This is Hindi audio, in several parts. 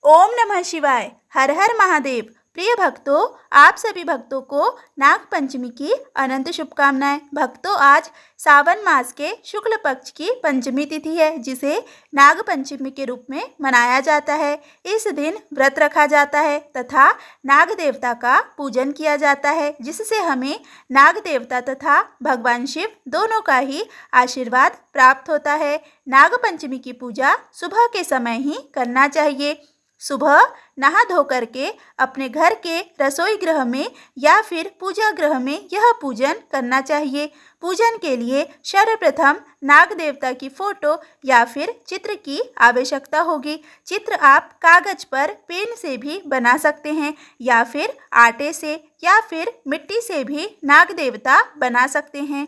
ओम नमः शिवाय। हर हर महादेव। प्रिय भक्तों, आप सभी भक्तों को नाग पंचमी की अनंत शुभकामनाएं। भक्तों, आज सावन मास के शुक्ल पक्ष की पंचमी तिथि है, जिसे नाग पंचमी के रूप में मनाया जाता है। इस दिन व्रत रखा जाता है तथा नाग देवता का पूजन किया जाता है, जिससे हमें नाग देवता तथा भगवान शिव दोनों का ही आशीर्वाद प्राप्त होता है। नाग पंचमी की पूजा सुबह के समय ही करना चाहिए। सुबह नहा धो करके अपने घर के रसोई गृह में या फिर पूजा गृह में यह पूजन करना चाहिए। पूजन के लिए सर्वप्रथम नाग देवता की फोटो या फिर चित्र की आवश्यकता होगी। चित्र आप कागज पर पेन से भी बना सकते हैं या फिर आटे से या फिर मिट्टी से भी नाग देवता बना सकते हैं।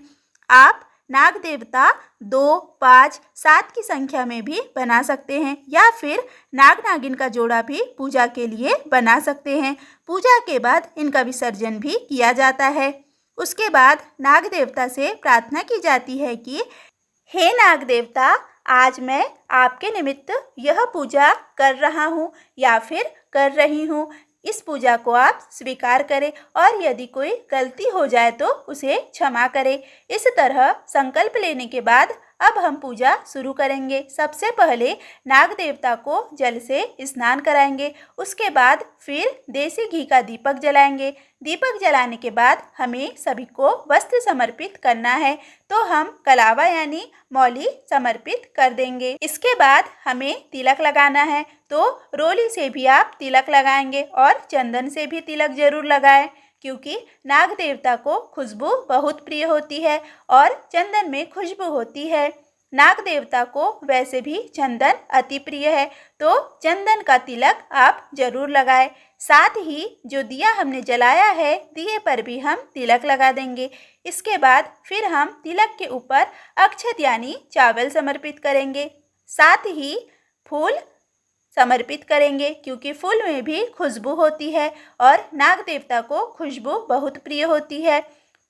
आप नाग देवता 2, 5, 7 की संख्या में भी बना सकते हैं या फिर नाग नागिन का जोड़ा भी पूजा के लिए बना सकते हैं। पूजा के बाद इनका विसर्जन भी किया जाता है। उसके बाद नाग देवता से प्रार्थना की जाती है कि हे नाग देवता, आज मैं आपके निमित्त यह पूजा कर रहा हूँ या फिर कर रही हूँ। इस पूजा को आप स्वीकार करें और यदि कोई गलती हो जाए तो उसे क्षमा करें। इस तरह संकल्प लेने के बाद अब हम पूजा शुरू करेंगे। सबसे पहले नाग देवता को जल से स्नान कराएंगे। उसके बाद फिर देसी घी का दीपक जलाएंगे। दीपक जलाने के बाद हमें सभी को वस्त्र समर्पित करना है, तो हम कलावा यानी मौली समर्पित कर देंगे। इसके बाद हमें तिलक लगाना है, तो रोली से भी आप तिलक लगाएंगे और चंदन से भी तिलक जरूर लगाएं, क्योंकि नाग देवता को खुशबू बहुत प्रिय होती है और चंदन में खुशबू होती है। नाग देवता को वैसे भी चंदन अति प्रिय है, तो चंदन का तिलक आप जरूर लगाएं। साथ ही जो दिया हमने जलाया है, दिए पर भी हम तिलक लगा देंगे। इसके बाद फिर हम तिलक के ऊपर अक्षत यानी चावल समर्पित करेंगे। साथ ही फूल समर्पित करेंगे, क्योंकि फूल में भी खुशबू होती है और नाग देवता को खुशबू बहुत प्रिय होती है।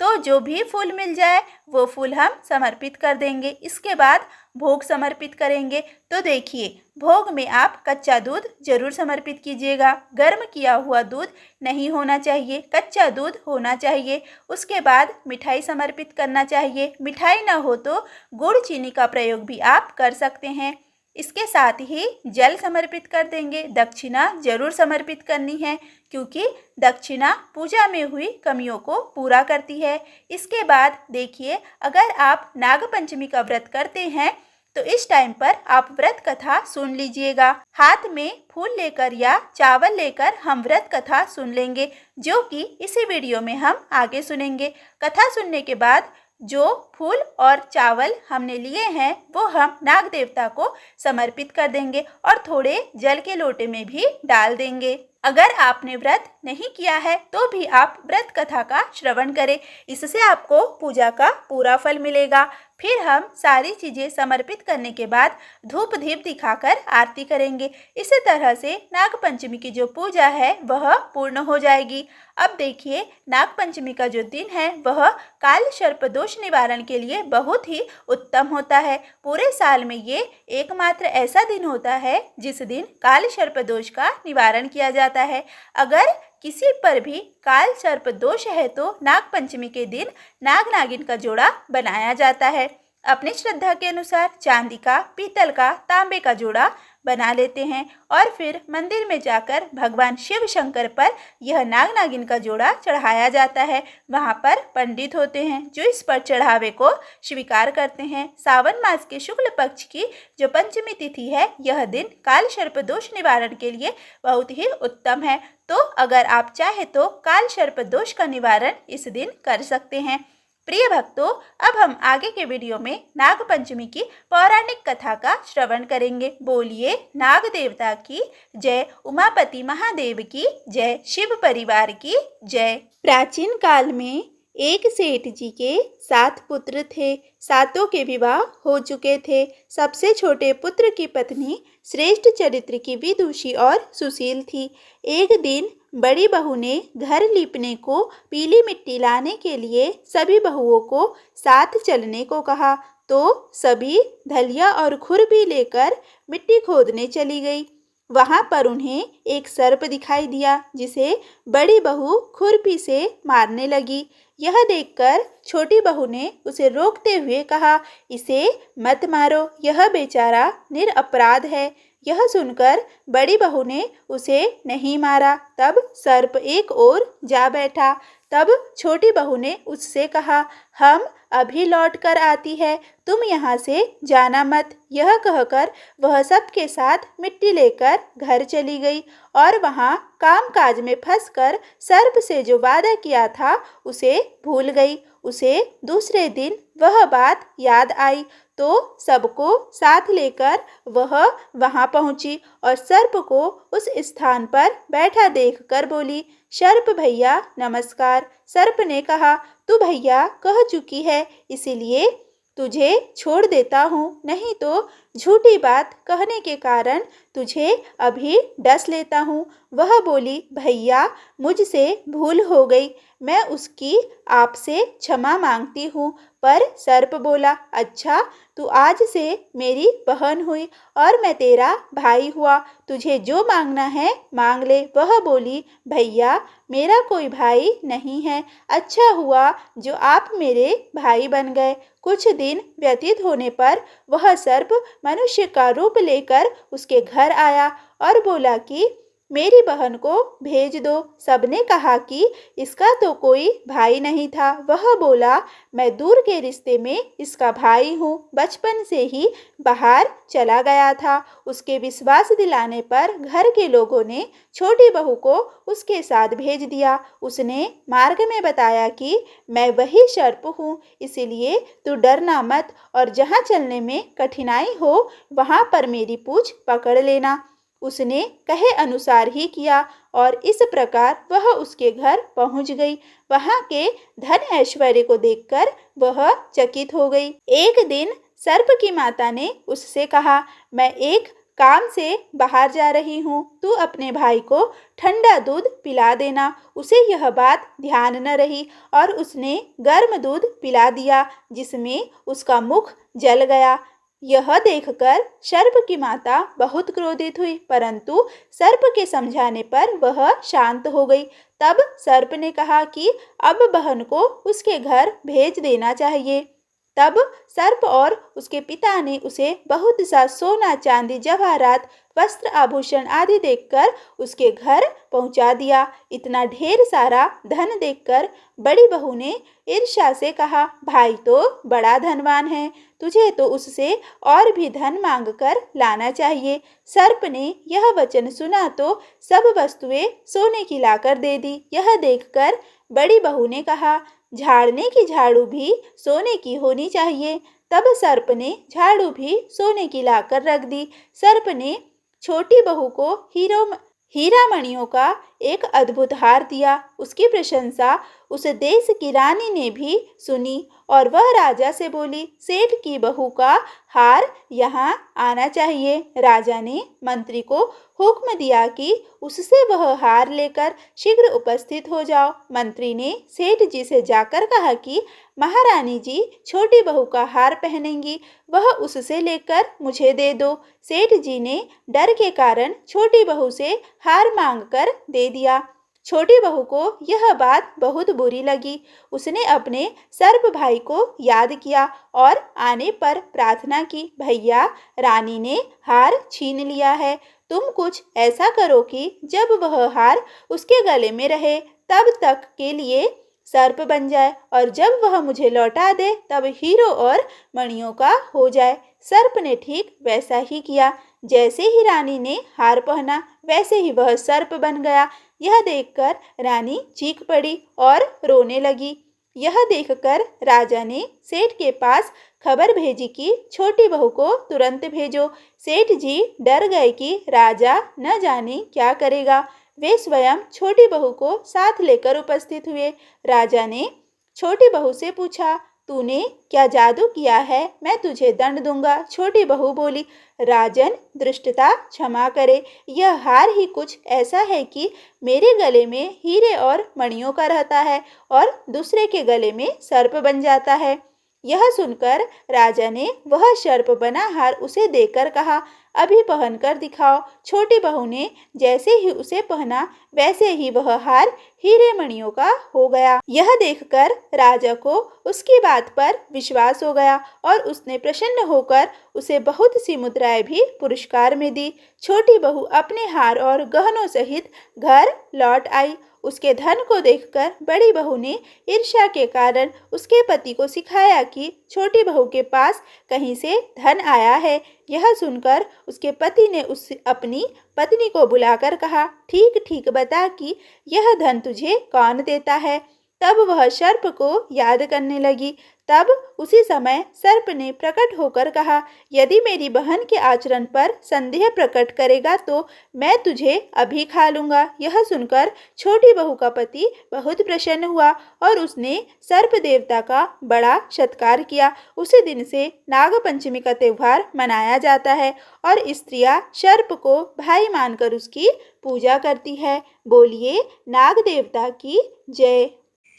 तो जो भी फूल मिल जाए वो फूल हम समर्पित कर देंगे। इसके बाद भोग समर्पित करेंगे। तो देखिए, भोग में आप कच्चा दूध जरूर समर्पित कीजिएगा। गर्म किया हुआ दूध नहीं होना चाहिए, कच्चा दूध होना चाहिए। उसके बाद मिठाई समर्पित करना चाहिए। मिठाई ना हो तो गुड़ चीनी का प्रयोग भी आप कर सकते हैं। इसके साथ ही जल समर्पित कर देंगे। दक्षिणा जरूर समर्पित करनी है, क्योंकि दक्षिणा पूजा में हुई कमियों को पूरा करती है। इसके बाद देखिए, अगर आप नाग पंचमी का व्रत करते हैं तो इस टाइम पर आप व्रत कथा सुन लीजिएगा। हाथ में फूल लेकर या चावल लेकर हम व्रत कथा सुन लेंगे, जो कि इसी वीडियो में हम आगे सुनेंगे। कथा सुनने के बाद जो फूल और चावल हमने लिए हैं वो हम नाग देवता को समर्पित कर देंगे और थोड़े जल के लोटे में भी डाल देंगे। अगर आपने व्रत नहीं किया है तो भी आप व्रत कथा का श्रवण करें, इससे आपको पूजा का पूरा फल मिलेगा। फिर हम सारी चीज़ें समर्पित करने के बाद धूप दीप दिखाकर आरती करेंगे। इसी तरह से नाग पंचमी की जो पूजा है वह पूर्ण हो जाएगी। अब देखिए, नाग पंचमी का जो दिन है वह काल सर्प दोष निवारण के लिए बहुत ही उत्तम होता है। पूरे साल में ये एकमात्र ऐसा दिन होता है जिस दिन काल सर्प दोष का निवारण किया जाता है। अगर किसी पर भी काल सर्प दोष है तो नाग पंचमी के दिन नाग नागिन का जोड़ा बनाया जाता है। अपनी श्रद्धा के अनुसार चांदी का, पीतल का, तांबे का जोड़ा बना लेते हैं और फिर मंदिर में जाकर भगवान शिव शंकर पर यह नाग नागिन का जोड़ा चढ़ाया जाता है। वहाँ पर पंडित होते हैं जो इस पर चढ़ावे को स्वीकार करते हैं। सावन मास के शुक्ल पक्ष की जो पंचमी तिथि है, यह दिन काल सर्प दोष निवारण के लिए बहुत ही उत्तम है। तो अगर आप चाहे तो काल सर्प दोष का निवारण इस दिन कर सकते हैं। प्रिय भक्तों, अब हम आगे के वीडियो में नाग पंचमी की पौराणिक कथा का श्रवण करेंगे। बोलिए नाग देवता की जय, उमापति महादेव की जय, शिव परिवार की जय। प्राचीन काल में एक सेठ जी के 7 पुत्र थे। सातों के विवाह हो चुके थे। सबसे छोटे पुत्र की पत्नी श्रेष्ठ चरित्र की विदुषी और सुशील थी। एक दिन बड़ी बहू ने घर लीपने को पीली मिट्टी लाने के लिए सभी बहुओं को साथ चलने को कहा, तो सभी धलिया और खुरपी लेकर मिट्टी खोदने चली गई। वहां पर उन्हें एक सर्प दिखाई दिया जिसे बड़ी बहू खुरपी से मारने लगी। यह देखकर छोटी बहू ने उसे रोकते हुए कहा, इसे मत मारो, यह बेचारा निरपराध है। यह सुनकर बड़ी बहू ने उसे नहीं मारा। तब सर्प एक ओर जा बैठा। तब छोटी बहू ने उससे कहा, हम अभी लौट कर आती है, तुम यहाँ से जाना मत। यह कहकर वह सबके साथ मिट्टी लेकर घर चली गई और वहाँ कामकाज में फंसकर सर्प से जो वादा किया था उसे भूल गई। उसे दूसरे दिन वह बात याद आई तो सबको साथ लेकर वह वहाँ पहुँची और सर्प को उस स्थान पर बैठा देखकर बोली, सर्प भैया नमस्कार। सर्प ने कहा, तू भैया कह चुकी है इसीलिए तुझे छोड़ देता हूँ, नहीं तो झूठी बात कहने के कारण तुझे अभी डस लेता हूँ। वह बोली, भैया मुझसे भूल हो गई, मैं उसकी आपसे क्षमा मांगती हूँ। पर सर्प बोला, अच्छा तू आज से मेरी बहन हुई और मैं तेरा भाई हुआ, तुझे जो मांगना है मांग ले। वह बोली, भैया मेरा कोई भाई नहीं है, अच्छा हुआ जो आप मेरे भाई बन गए। कुछ दिन व्यतीत होने पर वह सर्प मनुष्य का रूप लेकर उसके घर आया और बोला कि मेरी बहन को भेज दो। सबने कहा कि इसका तो कोई भाई नहीं था। वह बोला, मैं दूर के रिश्ते में इसका भाई हूँ, बचपन से ही बाहर चला गया था। उसके विश्वास दिलाने पर घर के लोगों ने छोटी बहू को उसके साथ भेज दिया। उसने मार्ग में बताया कि मैं वही सर्प हूँ, इसलिए तू डरना मत और जहाँ चलने में कठिनाई हो वहाँ पर मेरी पूँछ पकड़ लेना। उसने कहे अनुसार ही किया और इस प्रकार वह उसके घर पहुंच गई। वहां के धन ऐश्वर्य को देखकर वह चकित हो गई। एक दिन सर्प की माता ने उससे कहा, मैं एक काम से बाहर जा रही हूँ, तू अपने भाई को ठंडा दूध पिला देना। उसे यह बात ध्यान न रही और उसने गर्म दूध पिला दिया जिसमें उसका मुख जल गया। यह देखकर सर्प की माता बहुत क्रोधित हुई, परंतु सर्प के समझाने पर वह शांत हो गई। तब सर्प ने कहा कि अब बहन को उसके घर भेज देना चाहिए। तब सर्प और उसके पिता ने उसे बहुत सा सोना चांदी जवाहरात वस्त्र आभूषण आदि देखकर उसके घर पहुंचा दिया। इतना ढेर सारा धन देखकर बड़ी बहू ने ईर्ष्या से कहा, भाई तो बड़ा धनवान है, तुझे तो उससे और भी धन मांग कर लाना चाहिए। सर्प ने यह वचन सुना तो सब वस्तुएं सोने की लाकर दे दी। यह देखकर बड़ी बहू ने कहा, झाड़ने की झाड़ू भी सोने की होनी चाहिए। तब सर्प ने झाड़ू भी सोने की लाकर रख दी। सर्प ने छोटी बहू को हीरा मणियों का एक अद्भुत हार दिया। उसकी प्रशंसा उस देश की रानी ने भी सुनी और वह राजा से बोली, सेठ की बहू का हार यहाँ आना चाहिए। राजा ने मंत्री को हुक्म दिया कि उससे वह हार लेकर शीघ्र उपस्थित हो जाओ। मंत्री ने सेठ जी से जाकर कहा कि महारानी जी छोटी बहू का हार पहनेंगी, वह उससे लेकर मुझे दे दो। सेठ जी ने डर के कारण छोटी बहू से हार मांगकर दे दिया। छोटी बहू को यह बात बहुत बुरी लगी। उसने अपने सर्प भाई को याद किया और आने पर प्रार्थना की, भैया रानी ने हार छीन लिया है, तुम कुछ ऐसा करो कि जब वह हार उसके गले में रहे तब तक के लिए सर्प बन जाए और जब वह मुझे लौटा दे तब हीरो और मणियों का हो जाए। सर्प ने ठीक वैसा ही किया। जैसे ही रानी ने हार पहना वैसे ही वह सर्प बन गया। यह देखकर रानी चीख पड़ी और रोने लगी। यह देखकर राजा ने सेठ के पास खबर भेजी कि छोटी बहू को तुरंत भेजो। सेठ जी डर गए कि राजा न जाने क्या करेगा। वे स्वयं छोटी बहू को साथ लेकर उपस्थित हुए। राजा ने छोटी बहू से पूछा, तूने क्या जादू किया है, मैं तुझे दंड दूंगा। छोटी बहू बोली, राजन दृष्टता क्षमा करे, यह हार ही कुछ ऐसा है कि मेरे गले में हीरे और मणियों का रहता है और दूसरे के गले में सर्प बन जाता है। यह सुनकर राजा ने वह सर्प बना हार उसे देकर कहा, अभी पहन कर दिखाओ। छोटी बहू ने जैसे ही उसे पहना वैसे ही वह हार हीरे मणियों का हो गया। यह देखकर राजा को उसकी बात पर विश्वास हो गया और उसने प्रसन्न होकर उसे बहुत सी मुद्राएं भी पुरस्कार में दी। छोटी बहू अपने हार और गहनों सहित घर लौट आई। उसके धन को देखकर बड़ी बहू ने ईर्ष्या के कारण उसके पति को सिखाया कि छोटी बहू के पास कहीं से धन आया है। यह सुनकर उसके पति ने अपनी पत्नी को बुलाकर कहा, ठीक ठीक बता कि यह धन तुझे कौन देता है। तब वह सर्प को याद करने लगी। तब उसी समय सर्प ने प्रकट होकर कहा, यदि मेरी बहन के आचरण पर संदेह प्रकट करेगा तो मैं तुझे अभी खा लूंगा। यह सुनकर छोटी बहू का पति बहुत प्रसन्न हुआ और उसने सर्प देवता का बड़ा सत्कार किया। उसी दिन से नाग पंचमी का त्योहार मनाया जाता है और स्त्रियां सर्प को भाई मानकर उसकी पूजा करती है। बोलिए नाग देवता की जय।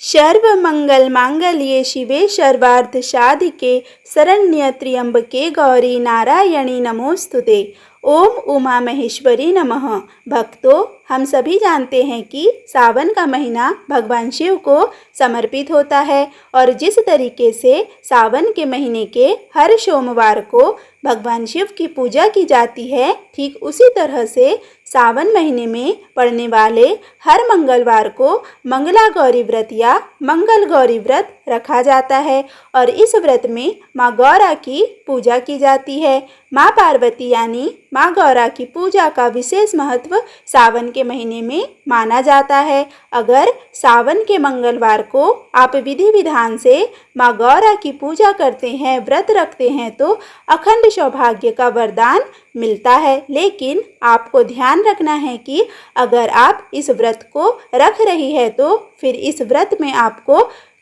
सर्व मंगल मांगल्ये शिवे सर्वार्थ साधिके शरण्य त्र्यंबके गौरी नारायणी नमोस्तुते। ओम उमा महेश्वरी नमः। भक्तों, हम सभी जानते हैं कि सावन का महीना भगवान शिव को समर्पित होता है और जिस तरीके से सावन के महीने के हर सोमवार को भगवान शिव की पूजा की जाती है, ठीक उसी तरह से सावन महीने में पड़ने वाले हर मंगलवार को मंगला गौरी व्रत या मंगल गौरी व्रत रखा जाता है और इस व्रत में माँ गौरा की पूजा की जाती है। माँ पार्वती यानी माँ गौरा की पूजा का विशेष महत्व सावन के महीने में माना जाता है। अगर सावन के मंगलवार को आप विधि विधान से माँ गौरा की पूजा करते हैं, व्रत रखते हैं तो अखंड सौभाग्य का वरदान मिलता है। लेकिन आपको ध्यान रखना है कि अगर आप इस व्रत को रख रही है तो फिर इस व्रत में आपको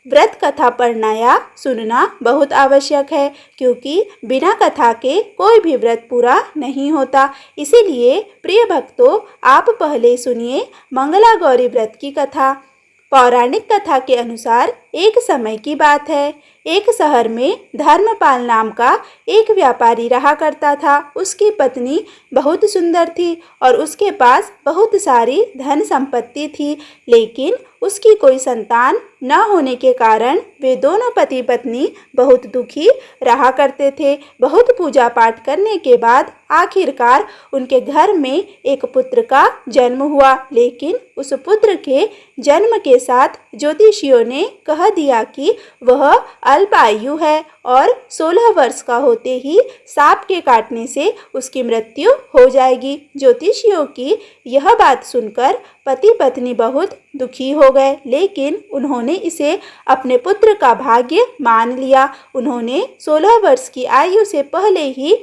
व्रत कथा पढ़ना या सुनना बहुत आवश्यक है, क्योंकि बिना कथा के कोई भी व्रत पूरा नहीं होता। इसीलिए प्रिय भक्तों, आप पहले सुनिए मंगला गौरी व्रत की कथा। पौराणिक कथा के अनुसार एक समय की बात है, एक शहर में धर्मपाल नाम का एक व्यापारी रहा करता था। उसकी पत्नी बहुत सुंदर थी और उसके पास बहुत सारी धन संपत्ति थी, लेकिन उसकी कोई संतान न होने के कारण वे दोनों पति पत्नी बहुत दुखी रहा करते थे। बहुत पूजा पाठ करने के बाद आखिरकार उनके घर में एक पुत्र का जन्म हुआ, लेकिन उस पुत्र के जन्म के साथ ज्योतिषियों ने कह दिया कि वह अल्पायु है और 16 वर्ष का होते ही सांप के काटने से उसकी मृत्यु हो जाएगी। ज्योतिषियों की यह बात सुनकर पति पत्नी बहुत दुखी हो गए, लेकिन उन्होंने इसे अपने पुत्र का भाग्य मान लिया। उन्होंने 16 वर्ष की आयु से पहले ही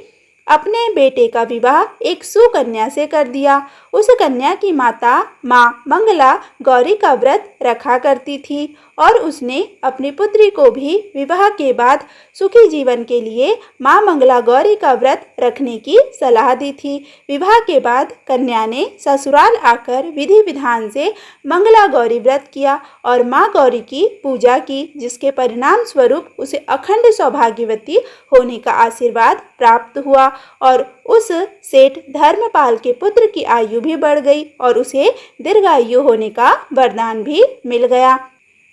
अपने बेटे का विवाह एक सुकन्या से कर दिया। उस कन्या की माता माँ मंगला गौरी का व्रत रखा करती थी और उसने अपनी पुत्री को भी विवाह के बाद सुखी जीवन के लिए माँ मंगला गौरी का व्रत रखने की सलाह दी थी। विवाह के बाद कन्या ने ससुराल आकर विधि विधान से मंगला गौरी व्रत किया और माँ गौरी की पूजा की, जिसके परिणाम स्वरूप उसे अखंड सौभाग्यवती होने का आशीर्वाद प्राप्त हुआ और उस सेठ धर्मपाल के पुत्र की आयु भी बढ़ गई और उसे दीर्घायु होने का वरदान भी मिल गया।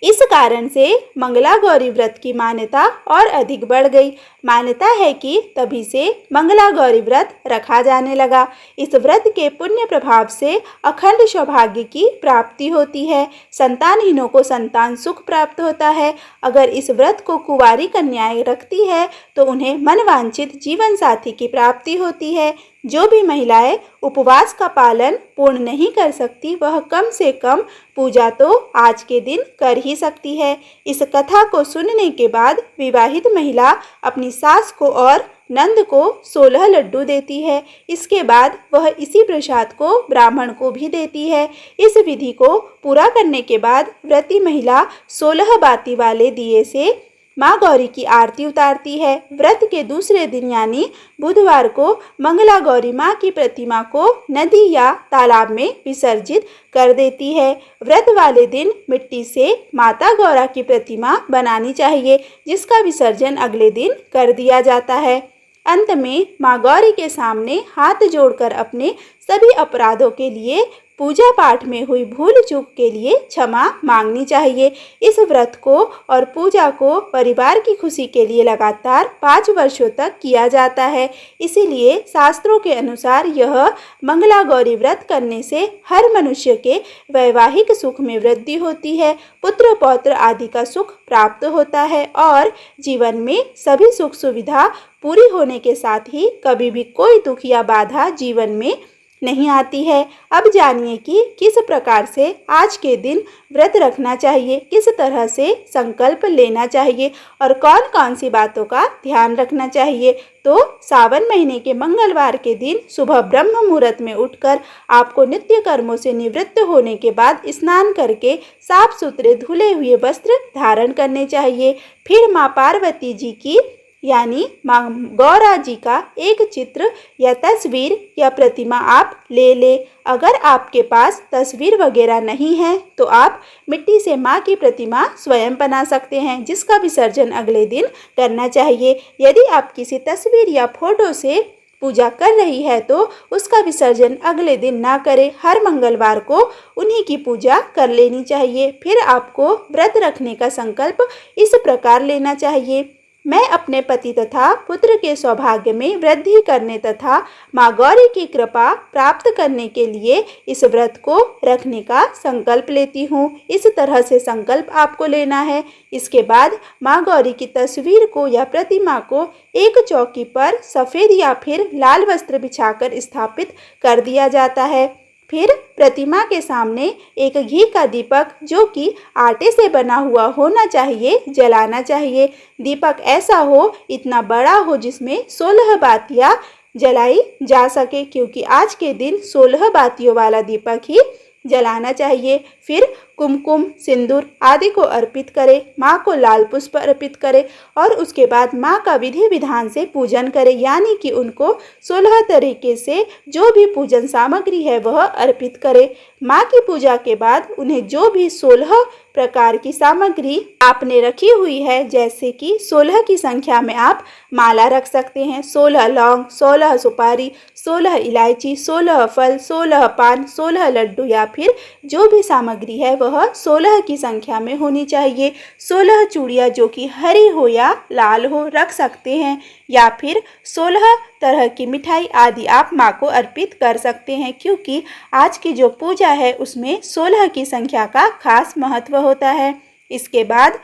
इस कारण से मंगला गौरी व्रत की मान्यता और अधिक बढ़ गई। मान्यता है कि तभी से मंगला गौरी व्रत रखा जाने लगा। इस व्रत के पुण्य प्रभाव से अखंड सौभाग्य की प्राप्ति होती है। संतानहीनों को संतान सुख प्राप्त होता है। अगर इस व्रत को कुंवारी कन्याएं रखती है तो उन्हें मनवांछित जीवन साथी की प्राप्ति होती है। जो भी महिलाएं उपवास का पालन पूर्ण नहीं कर सकती, वह कम से कम पूजा तो आज के दिन कर ही सकती है। इस कथा को सुनने के बाद विवाहित महिला अपनी सास को और नंद को 16 लड्डू देती है। इसके बाद वह इसी प्रसाद को ब्राह्मण को भी देती है। इस विधि को पूरा करने के बाद व्रती महिला 16 बाती वाले दिए से माँ गौरी की आरती उतारती है। व्रत के दूसरे दिन यानी बुधवार को मंगला गौरी माँ की प्रतिमा को नदी या तालाब में विसर्जित कर देती है। व्रत वाले दिन मिट्टी से माता गौरा की प्रतिमा बनानी चाहिए, जिसका विसर्जन अगले दिन कर दिया जाता है। अंत में माँ गौरी के सामने हाथ जोड़कर अपने सभी अपराधों के लिए, पूजा पाठ में हुई भूल चूक के लिए क्षमा मांगनी चाहिए। इस व्रत को और पूजा को परिवार की खुशी के लिए लगातार 5 वर्षों तक किया जाता है। इसीलिए शास्त्रों के अनुसार यह मंगला गौरी व्रत करने से हर मनुष्य के वैवाहिक सुख में वृद्धि होती है, पुत्र पौत्र आदि का सुख प्राप्त होता है और जीवन में सभी सुख सुविधा पूरी होने के साथ ही कभी भी कोई दुख या बाधा जीवन में नहीं आती है। अब जानिए कि किस प्रकार से आज के दिन व्रत रखना चाहिए, किस तरह से संकल्प लेना चाहिए और कौन कौन सी बातों का ध्यान रखना चाहिए। तो सावन महीने के मंगलवार के दिन सुबह ब्रह्म मुहूर्त में उठकर आपको नित्य कर्मों से निवृत्त होने के बाद स्नान करके साफ सुथरे धुले हुए वस्त्र धारण करने चाहिए। फिर माँ पार्वती जी की यानी माँ गौरा जी का एक चित्र या तस्वीर या प्रतिमा आप ले ले। अगर आपके पास तस्वीर वगैरह नहीं है तो आप मिट्टी से माँ की प्रतिमा स्वयं बना सकते हैं, जिसका विसर्जन अगले दिन करना चाहिए। यदि आप किसी तस्वीर या फोटो से पूजा कर रही है तो उसका विसर्जन अगले दिन ना करें, हर मंगलवार को उन्हीं की पूजा कर लेनी चाहिए। फिर आपको व्रत रखने का संकल्प इस प्रकार लेना चाहिए। मैं अपने पति तथा पुत्र के सौभाग्य में वृद्धि करने तथा माँ गौरी की कृपा प्राप्त करने के लिए इस व्रत को रखने का संकल्प लेती हूँ। इस तरह से संकल्प आपको लेना है। इसके बाद माँ गौरी की तस्वीर को या प्रतिमा को एक चौकी पर सफ़ेद या फिर लाल वस्त्र बिछाकर स्थापित कर दिया जाता है। फिर प्रतिमा के सामने एक घी का दीपक जो कि आटे से बना हुआ होना चाहिए जलाना चाहिए। दीपक ऐसा हो, इतना बड़ा हो जिसमें 16 बातियाँ जलाई जा सके, क्योंकि आज के दिन 16 बातियों वाला दीपक ही जलाना चाहिए। फिर कुमकुम, सिंदूर आदि को अर्पित करें, माँ को लाल पुष्प अर्पित करें और उसके बाद माँ का विधि विधान से पूजन करें, यानी कि उनको 16 तरीके से जो भी पूजन सामग्री है वह अर्पित करें। माँ की पूजा के बाद उन्हें जो भी 16 प्रकार की सामग्री आपने रखी हुई है, जैसे कि 16 की संख्या में आप माला रख सकते हैं, 16 लौंग, 16 सुपारी, 16 इलायची, 16 फल, 16 पान, 16 लड्डू या फिर जो भी सामग्री है वह 16 की संख्या में होनी चाहिए। 16 चूड़ियाँ जो कि हरी हो या लाल हो रख सकते हैं, या फिर 16 तरह की मिठाई आदि आप माँ को अर्पित कर सकते हैं, क्योंकि आज की जो पूजा है उसमें 16 की संख्या का खास महत्व होता है। इसके बाद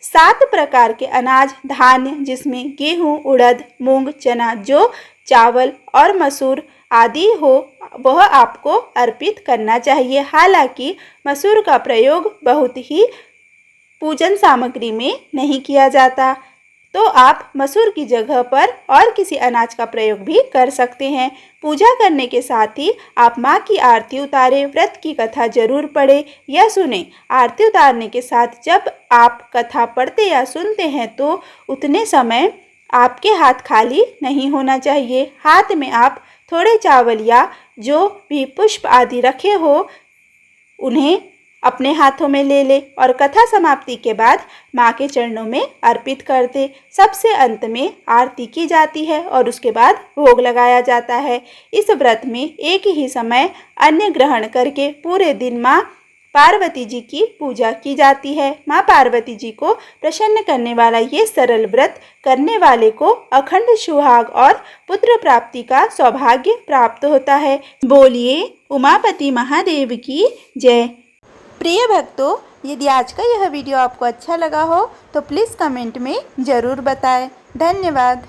7 प्रकार के अनाज धान्य, जिसमें गेहूँ, उड़द, मूंग, चना, जौ, चावल और मसूर आदि हो, वह आपको अर्पित करना चाहिए। हालांकि मसूर का प्रयोग बहुत ही पूजन सामग्री में नहीं किया जाता, तो आप मसूर की जगह पर और किसी अनाज का प्रयोग भी कर सकते हैं। पूजा करने के साथ ही आप माँ की आरती उतारें, व्रत की कथा जरूर पढ़ें या सुनें। आरती उतारने के साथ जब आप कथा पढ़ते या सुनते हैं तो उतने समय आपके हाथ खाली नहीं होना चाहिए। हाथ में आप थोड़े चावल या जो भी पुष्प आदि रखे हो उन्हें अपने हाथों में ले ले और कथा समाप्ति के बाद माँ के चरणों में अर्पित कर दे। सबसे अंत में आरती की जाती है और उसके बाद भोग लगाया जाता है। इस व्रत में एक ही समय अन्न ग्रहण करके पूरे दिन माँ पार्वती जी की पूजा की जाती है। माँ पार्वती जी को प्रसन्न करने वाला ये सरल व्रत करने वाले को अखंड सुहाग और पुत्र प्राप्ति का सौभाग्य प्राप्त होता है। बोलिए उमापति महादेव की जय। प्रिय भक्तों, यदि आज का यह वीडियो आपको अच्छा लगा हो तो प्लीज़ कमेंट में ज़रूर बताएं। धन्यवाद।